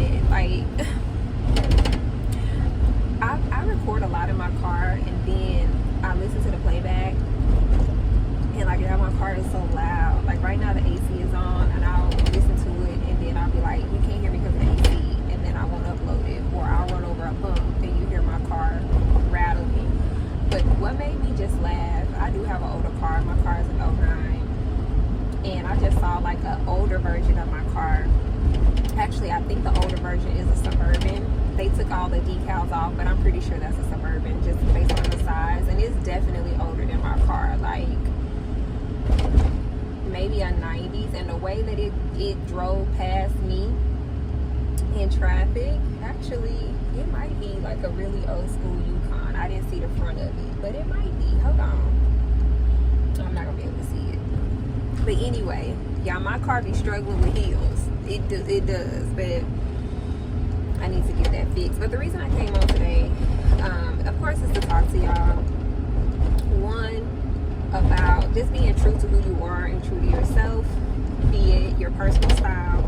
it. Like, I record a lot in my car, and then I listen to the playback. And like, yeah, my car is so loud. Like right now the AC is on, and I'll listen to it, and then I'll be like, you can't hear me because of the AC, and then I won't upload it, or I'll run over a bump and you hear my car rattling. But what made me just laugh, I do have an older car. My car is an '09, and I just saw like an older version of my car. Actually, I think the older version is a Suburban. They took all the decals off, but I'm pretty sure that's a Suburban just based on the size, and it's definitely older than my car. Like maybe a 90s, and the way that it drove past me in traffic, actually it might be like a really old school Yukon. I didn't see the front of it, but it might be. Hold on, I'm not gonna be able to see it. But anyway, y'all, my car be struggling with heels. It does, but I need to get that fixed. But the reason I came on today, of course, is to talk to y'all. One, about just being true to who you are and true to yourself, be it your personal style.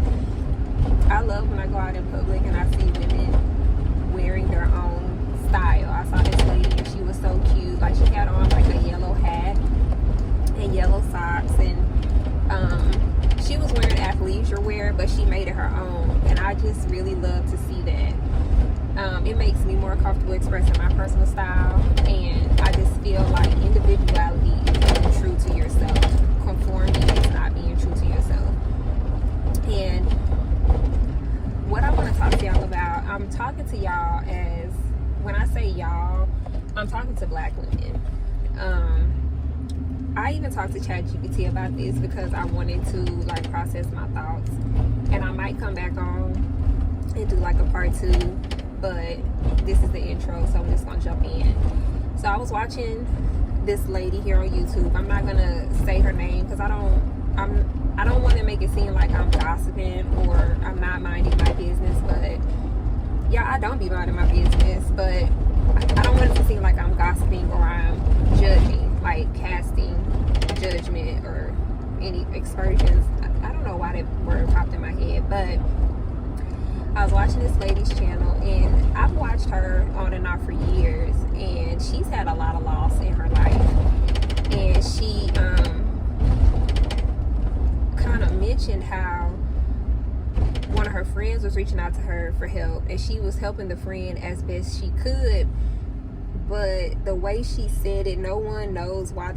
I love when I go out in public and I see women wearing their own style. I saw this lady and she was so cute. Like, she had on like a yellow hat and yellow socks, and she was wearing athleisure wear, but she made it her own, and I just really love to see that. It makes me more comfortable expressing my personal style, and I just feel like individuality is being true to yourself. Conformity is not being true to yourself. And what I want to talk to y'all about, I'm talking to y'all as, when I say y'all, I'm talking to Black women. I even talked to ChatGPT about this because I wanted to like process my thoughts, and I might come back on and do like a part 2, but this is the intro, so I'm just gonna jump in. So I was watching this lady here on YouTube. I'm not gonna say her name because I don't want to make it seem like I'm gossiping or I'm not minding my business, but yeah, I don't be minding my business, but I don't want it to seem like I'm gossiping or I'm judging, like casting judgment or any aspersions. I don't know why that word popped in my head, but I was watching this lady's channel, and I've watched her on and off for years, and she's had a lot of loss in her life. And she kind of mentioned how one of her friends was reaching out to her for help, and she was helping the friend as best she could. But the way she said it, no one knows how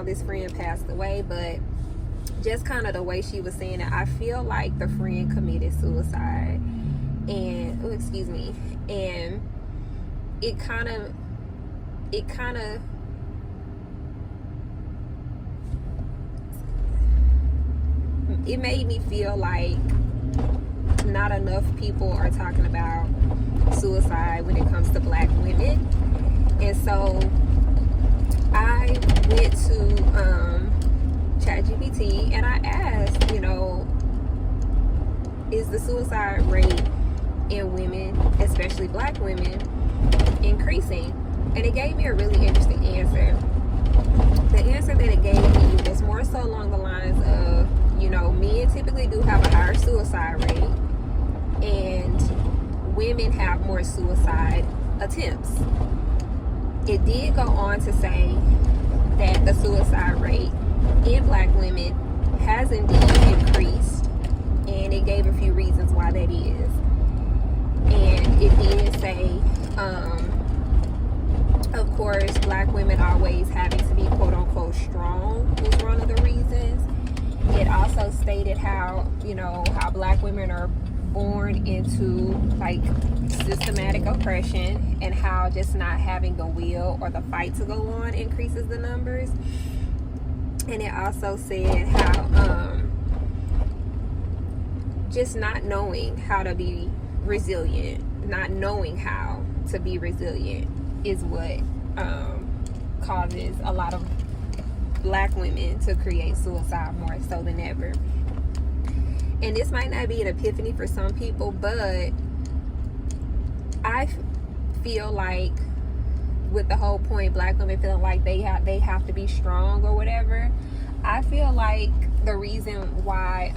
this friend passed away, but just kind of the way she was saying it, I feel like the friend committed suicide. And and it kind of it made me feel like not enough people are talking about suicide when it comes to Black women. And so I went to ChatGPT and I asked, is the suicide rate in women, especially Black women, increasing? And it gave me a really interesting answer. The answer that it gave me was more so along the lines of, men typically do have a higher suicide rate, and women have more suicide attempts. It did go on to say that the suicide rate in Black women has indeed increased, and it gave a few reasons why that is. And it did say, of course, Black women always having to be quote unquote strong was one of the reasons. It also stated how Black women are born into like systematic oppression, and how just not having the will or the fight to go on increases the numbers. And it also said how just not knowing how to be resilient, not knowing how to be resilient is what causes a lot of Black women to create suicide more so than ever. And this might not be an epiphany for some people, but I feel like with the whole point, Black women feeling like they have to be strong or whatever, I feel like the reason why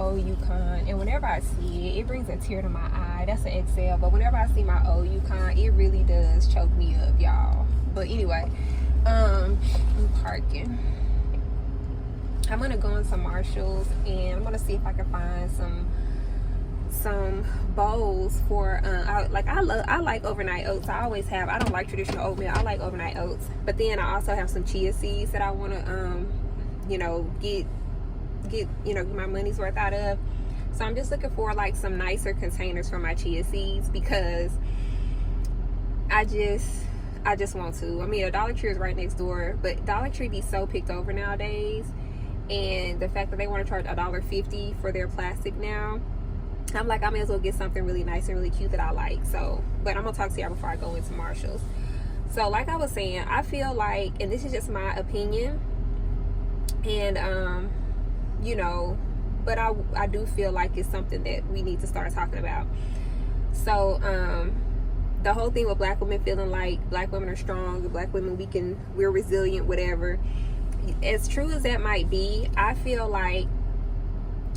old Yukon, and whenever I see it, it brings a tear to my eye. That's an XL, but whenever I see my old Yukon, it really does choke me up, y'all. But anyway, I'm parking. I'm gonna go into Marshalls, and I'm gonna see if I can find some bowls for I like overnight oats. I always have. I don't like traditional oatmeal. I like overnight oats, but then I also have some chia seeds that I want to get my money's worth out of. So I'm just looking for like some nicer containers for my chia seeds, because I just want to. I mean, a Dollar Tree is right next door, but Dollar Tree be so picked over nowadays, and the fact that they want to charge $1.50 for their plastic now, I'm like, I may as well get something really nice and really cute that I like. So, but I'm gonna talk to y'all before I go into Marshalls. So like I was saying, I feel like, and this is just my opinion, and but I do feel like it's something that we need to start talking about. So the whole thing with black women feeling like black women are strong, black women we're resilient, whatever, as true as that might be, I feel like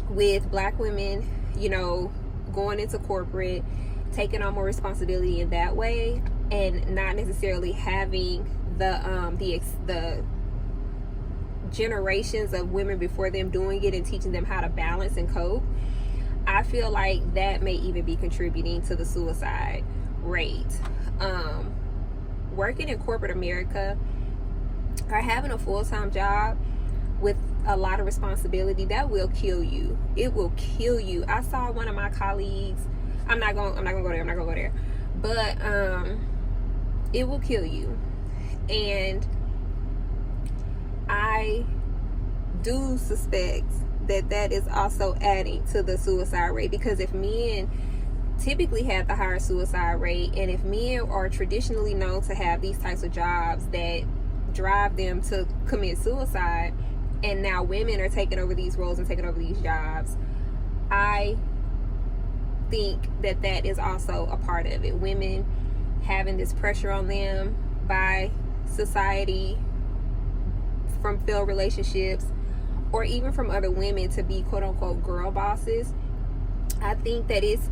with black women, going into corporate, taking on more responsibility in that way, and not necessarily having the generations of women before them doing it and teaching them how to balance and cope, I feel like that may even be contributing to the suicide rate. Working in corporate America or having a full-time job with a lot of responsibility, that will kill you. It will kill you. I saw one of my colleagues, I'm not gonna go there, but it will kill you. And I do suspect that is also adding to the suicide rate, because if men typically have the higher suicide rate, and if men are traditionally known to have these types of jobs that drive them to commit suicide, and now women are taking over these roles and taking over these jobs, I think that is also a part of it. Women having this pressure on them by society, from failed relationships, or even from other women, to be quote unquote girl bosses. I think that it's,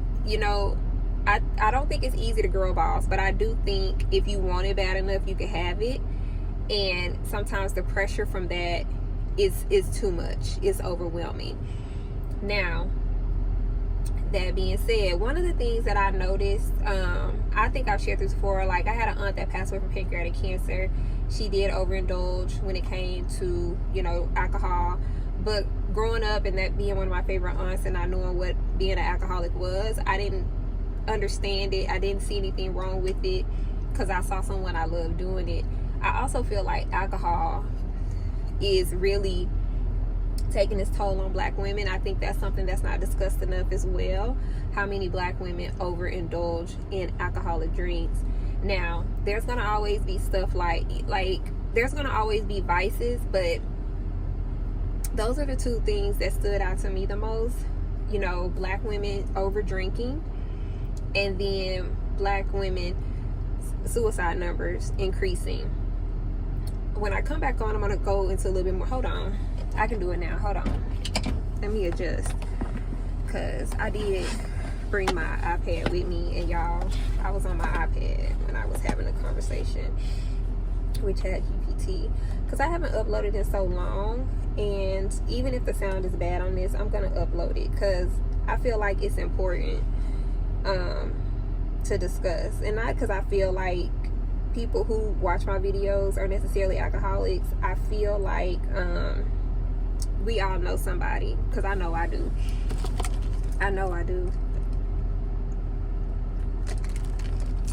I don't think it's easy to girl boss, but I do think if you want it bad enough, you can have it. And sometimes the pressure from that is too much. It's overwhelming. Now, that being said, one of the things that I noticed, I think I've shared this before, like I had an aunt that passed away from pancreatic cancer. She did overindulge when it came to, alcohol. But growing up and that being one of my favorite aunts, and I knowing what being an alcoholic was, I didn't understand it. I didn't see anything wrong with it because I saw someone I loved doing it. I also feel like alcohol is really taking its toll on black women. I think that's something that's not discussed enough as well, how many black women overindulge in alcoholic drinks. Now, there's gonna always be stuff like there's gonna always be vices, but those are the two things that stood out to me the most. Black women over drinking, and then black women suicide numbers increasing. When I come back on, I'm gonna go into a little bit more. Hold on, I can do it now. Hold on, let me adjust, because I did bring my iPad with me, and y'all, I was on my iPad when I was having a conversation with ChatGPT, because I haven't uploaded in so long, and even if the sound is bad on this, I'm gonna upload it because I feel like it's important to discuss, and not because I feel like people who watch my videos are necessarily alcoholics. I feel like we all know somebody, because I know I do.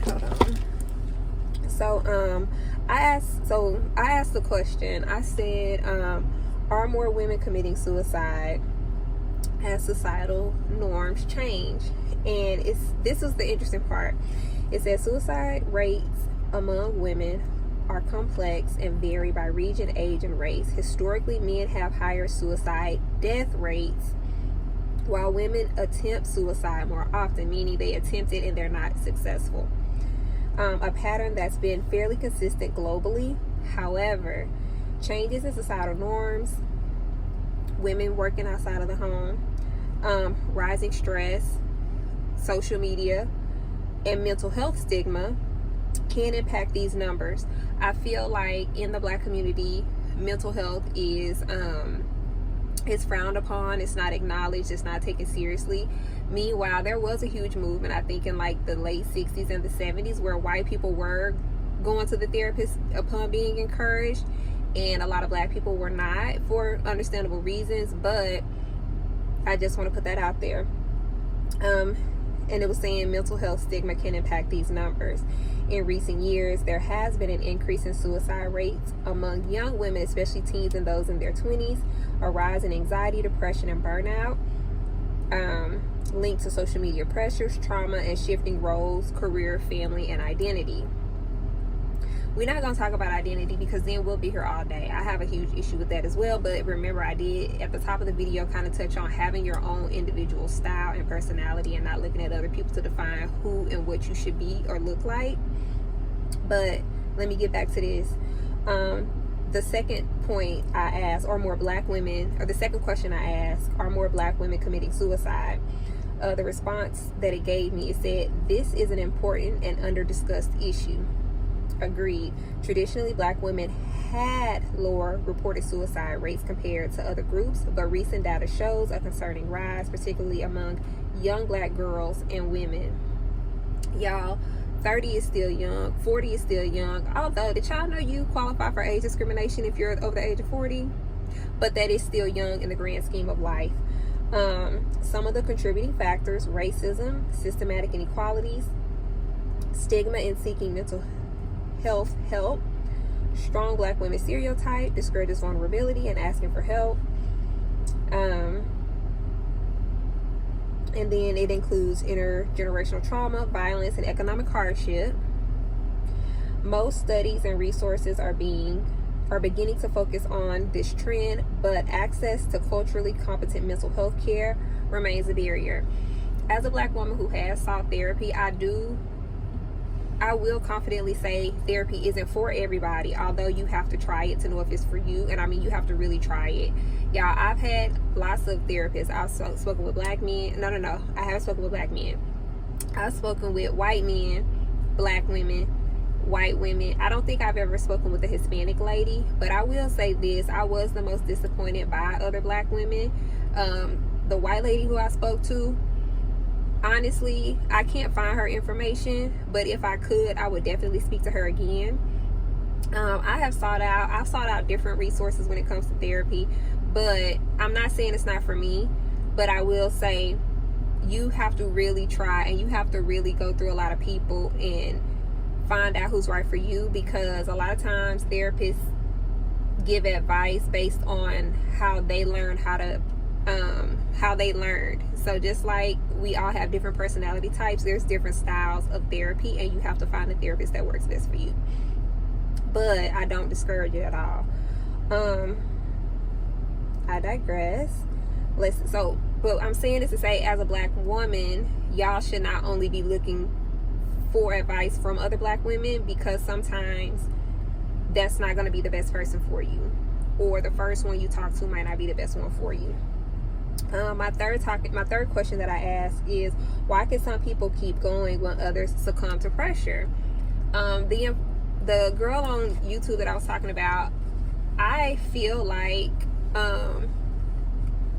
Hold on. So I asked the question. I said, are more women committing suicide as societal norms change? And this is the interesting part. It says suicide rates among women are complex and vary by region, age, and race. Historically, men have higher suicide death rates, while women attempt suicide more often, meaning they attempt it and they're not successful. A pattern that's been fairly consistent globally. However, changes in societal norms, women working outside of the home, rising stress, social media, and mental health stigma can impact these numbers. I feel like in the Black community, mental health is frowned upon, it's not acknowledged, it's not taken seriously. Meanwhile, there was a huge movement, I think in like the late 60s and the 70s, where white people were going to the therapist upon being encouraged, and a lot of Black people were not, for understandable reasons. But I just want to put that out there. And it was saying mental health stigma can impact these numbers. In recent years, there has been an increase in suicide rates among young women, especially teens and those in their 20s, a rise in anxiety, depression, and burnout, linked to social media pressures, trauma, and shifting roles, career, family, and identity. We're not going to talk about identity because then we'll be here all day. I have a huge issue with that as well. But remember, I did at the top of the video kind of touch on having your own individual style and personality and not looking at other people to define who and what you should be or look like. But let me get back to this. The second point I asked, are more Black women, or the second question I asked, are more Black women committing suicide? The response that it gave me, it said, this is an important and under-discussed issue. Agreed. Traditionally, Black women had lower reported suicide rates compared to other groups, but recent data shows a concerning rise, particularly among young Black girls and women. Y'all, 30 is still young, 40 is still young. Although, did y'all know you qualify for age discrimination if you're over the age of 40? But that is still young in the grand scheme of life. Some of the contributing factors: racism, systematic inequalities, stigma in seeking mental health help, strong Black women stereotype, discourages vulnerability and asking for help. And then it includes intergenerational trauma, violence, and economic hardship. Most studies and resources are beginning to focus on this trend, but access to culturally competent mental health care remains a barrier. As a Black woman who has sought therapy, I will confidently say therapy isn't for everybody, although you have to try it to know if it's for you. And I mean, you have to really try it. Y'all, I've had lots of therapists. I've spoken with Black men. No, I haven't spoken with Black men. I've spoken with white men, Black women, white women. I don't think I've ever spoken with a Hispanic lady, but I will say this: I was the most disappointed by other Black women. The white lady who I spoke to, honestly, I can't find her information, but if I could, I would definitely speak to her again. I've sought out different resources when it comes to therapy, but I'm not saying it's not for me. But I will say you have to really try, and you have to really go through a lot of people and find out who's right for you, because a lot of times therapists give advice based on how they learned. So just like we all have different personality types, there's different styles of therapy, and you have to find a therapist that works best for you. But I don't discourage it at all. I digress. But I'm saying this to say, as a Black woman, y'all should not only be looking for advice from other Black women, because sometimes that's not going to be the best person for you, or the first one you talk to might not be the best one for you. My third question that I ask is, why can some people keep going when others succumb to pressure? The girl on YouTube that I was talking about, I feel like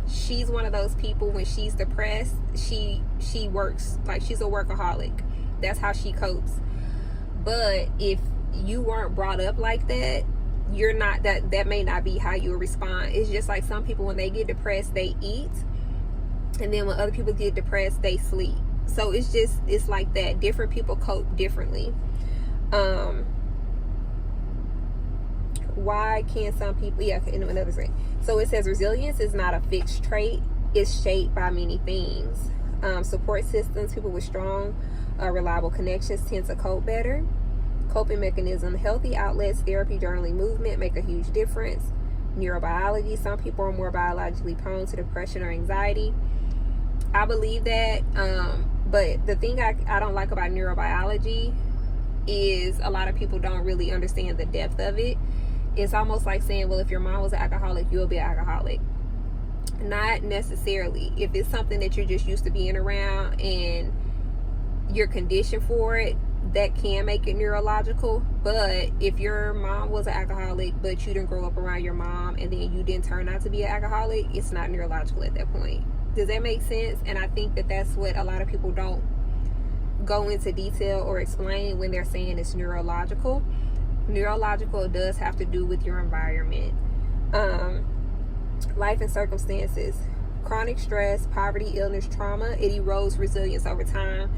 she's one of those people, when she's depressed, she works, like she's a workaholic. That's how she copes. But if you weren't brought up like that, you're not, that may not be how you respond. It's just like some people, when they get depressed, they eat, and then when other people get depressed, they sleep. So it's like that. Different people cope differently. Why can some people, another thing. So it says resilience is not a fixed trait, it's shaped by many things. Support systems, people with strong reliable connections tend to cope better. Coping mechanism: healthy outlets, therapy, journaling, movement make a huge difference. Neurobiology: some people are more biologically prone to depression or anxiety. I believe that, but the thing I don't like about neurobiology is a lot of people don't really understand the depth of it. It's almost like saying, well, if your mom was an alcoholic, you'll be an alcoholic. Not necessarily. If it's something that you're just used to being around and you're conditioned for it, that can make it neurological. But if your mom was an alcoholic but you didn't grow up around your mom and then you didn't turn out to be an alcoholic, it's not neurological at that point. Does that make sense? And I think that that's what a lot of people don't go into detail or explain when they're saying it's neurological. Neurological does have to do with your environment, life and circumstances, chronic stress, poverty, illness, trauma. It erodes resilience over time.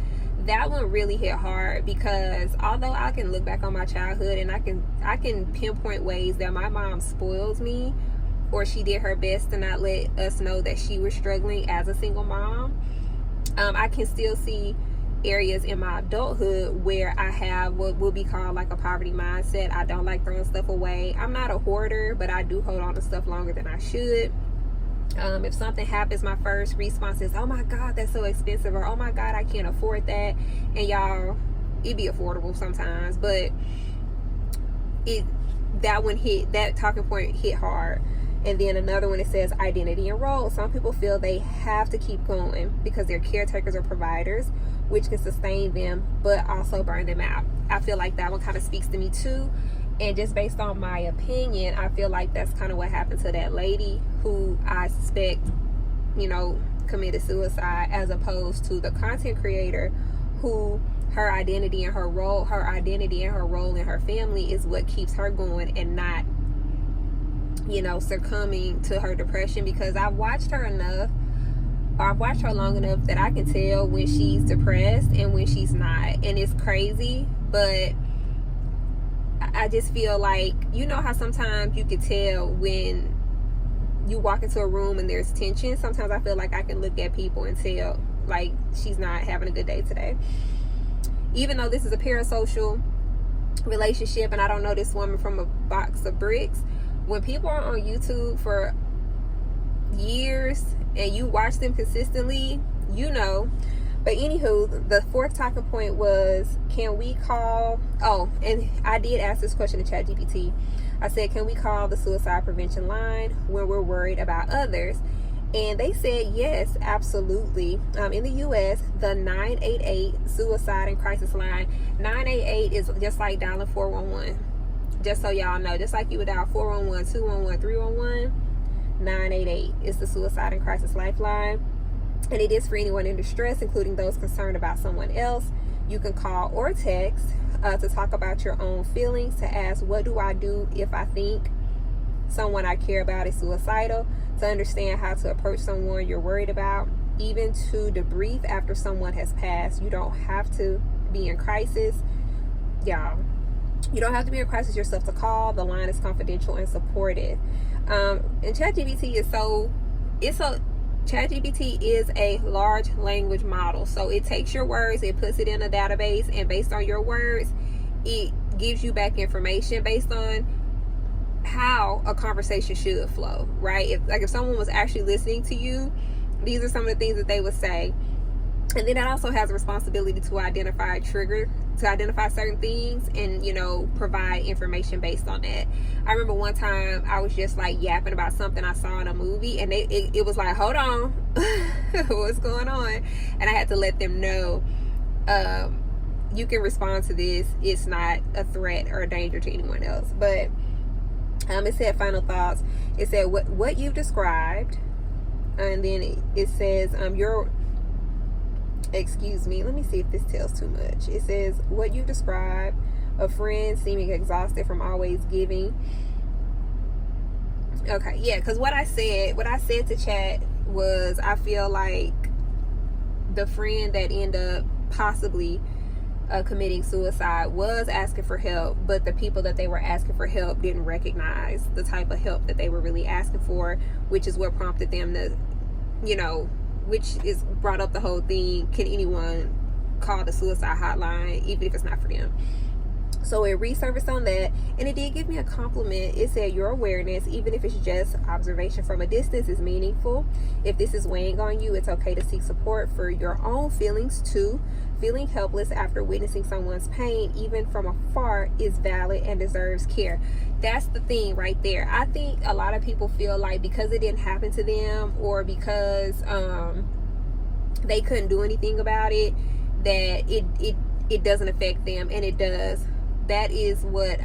That one really hit hard because although I can look back on my childhood and I can pinpoint ways that my mom spoils me, or she did her best to not let us know that she was struggling as a single mom, I can still see areas in my adulthood where I have what will be called like a poverty mindset. I don't like throwing stuff away. I'm not a hoarder, but I do hold on to stuff longer than I should. If something happens, my first response is, oh my God, that's so expensive, or oh my God, I can't afford that. And y'all, it be affordable sometimes, but that talking point hit hard. And then another one, it says identity and role. Some people feel they have to keep going because they're caretakers or providers, which can sustain them but also burn them out. I feel like that one kind of speaks to me too. And just based on my opinion, I feel like that's kind of what happened to that lady who I suspect, committed suicide, as opposed to the content creator who her identity and her role in her family is what keeps her going and not, succumbing to her depression. Because I've watched her long enough that I can tell when she's depressed and when she's not. And it's crazy, but I just feel like, how sometimes you can tell when you walk into a room and there's tension. Sometimes I feel like I can look at people and tell, like, she's not having a good day today. Even though this is a parasocial relationship and I don't know this woman from a box of bricks, when people are on YouTube for years and you watch them consistently, But anywho, the fourth talking point was, can we call, and I did ask this question to ChatGPT. I said, can we call the suicide prevention line when we're worried about others? And they said, yes, absolutely. In the U.S., the 988 suicide and crisis line, 988 is just like dialing 411. Just so y'all know, just like you would dial 411, 211, 311, 988 is the suicide and crisis lifeline. And it is for anyone in distress, including those concerned about someone else. You can call or text to talk about your own feelings, to ask, what do I do if I think someone I care about is suicidal, to understand how to approach someone you're worried about, even to debrief after someone has passed. You don't have to be in crisis, y'all. You don't have to be in crisis yourself to call. The line is confidential and supportive. And ChatGPT ChatGPT is a large language model. So it takes your words, it puts it in a database, and based on your words, it gives you back information based on how a conversation should flow, right? If someone was actually listening to you, these are some of the things that they would say. And then it also has a responsibility to identify certain things and, provide information based on that. I remember one time I was just like yapping about something I saw in a movie, and it was like, hold on, what's going on? And I had to let them know, you can respond to this. It's not a threat or a danger to anyone else. But it said final thoughts. It said what you've described, and then it says excuse me, let me see if this tells too much. It says, what you described, a friend seeming exhausted from always giving. Okay, yeah, because what I said to chat was, I feel like the friend that ended up possibly committing suicide was asking for help, but the people that they were asking for help didn't recognize the type of help that they were really asking for, which is what prompted them to, which is brought up the whole thing, can anyone call the suicide hotline, even if it's not for them? So it resurfaced on that, and it did give me a compliment. It said, your awareness, even if it's just observation from a distance, is meaningful. If this is weighing on you, it's okay to seek support for your own feelings too. feeling helpless after witnessing someone's pain, even from afar, is valid and deserves care. That's the thing right there. I think a lot of people feel like because it didn't happen to them, or because they couldn't do anything about it, that it doesn't affect them, and it does. That is what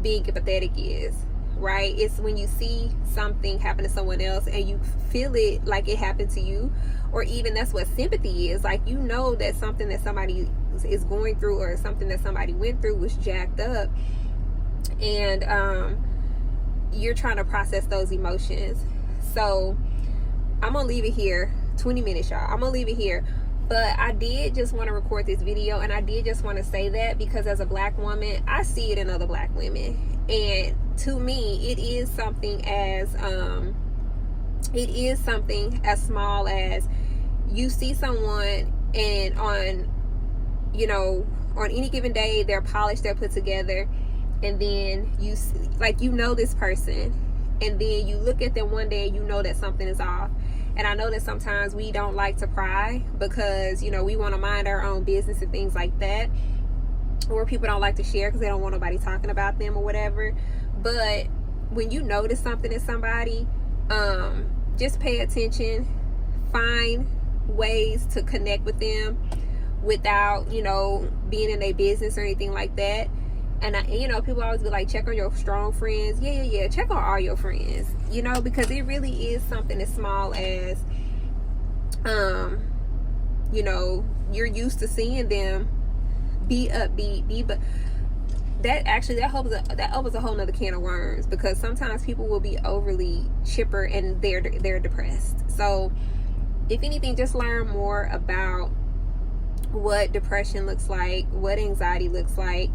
being empathetic is, right? It's when you see something happen to someone else and you feel it like it happened to you. Or even that's what sympathy is. Like, you know that something that somebody is going through, or something that somebody went through, was jacked up, and you're trying to process those emotions. So I'm gonna leave it here. 20 minutes, y'all. I'm gonna leave it here. But I did just want to record this video, and I did just want to say that because as a black woman, I see it in other black women, and to me it is something as small as you see someone, and on any given day they're polished, they're put together, and then you this person, and then you look at them one day and you know that something is off. And I know that sometimes we don't like to pry because, we want to mind our own business and things like that. Or people don't like to share because they don't want nobody talking about them or whatever. But when you notice something in somebody, just pay attention. Find ways to connect with them without, being in their business or anything like that. And people always be like, check on your strong friends. Yeah. Check on all your friends, because it really is something as small as, you're used to seeing them be upbeat, but that opens a whole nother can of worms, because sometimes people will be overly chipper and they're depressed. So if anything, just learn more about what depression looks like, what anxiety looks like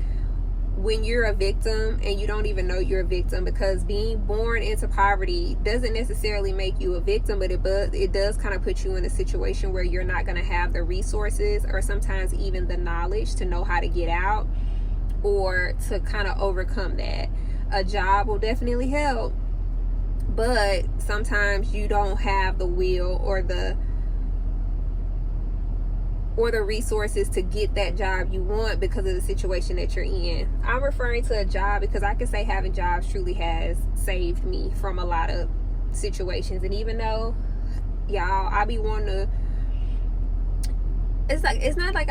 when you're a victim and you don't even know you're a victim, because being born into poverty doesn't necessarily make you a victim, but it does kind of put you in a situation where you're not going to have the resources, or sometimes even the knowledge to know how to get out or to kind of overcome that. A job will definitely help, but sometimes you don't have the will or the resources to get that job you want because of the situation that you're in. I'm referring to a job because I can say having jobs truly has saved me from a lot of situations. And even though, y'all, I be wanting to, it's not like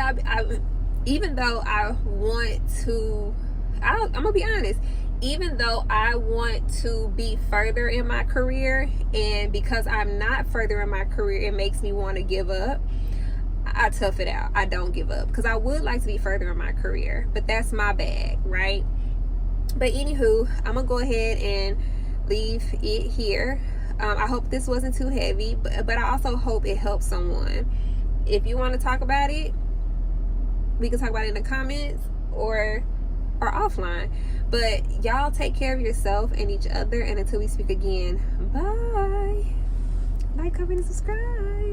even though I want to, I'm gonna be honest, even though I want to be further in my career, and because I'm not further in my career, it makes me want to give up. I tough it out. I don't give up because I would like to be further in my career, but that's my bag, right? But anywho, I'm gonna go ahead and leave it here. I hope this wasn't too heavy, but I also hope it helps someone. If you want to talk about it, we can talk about it in the comments or offline. But y'all take care of yourself and each other, and until we speak again, bye. Like, comment, and subscribe.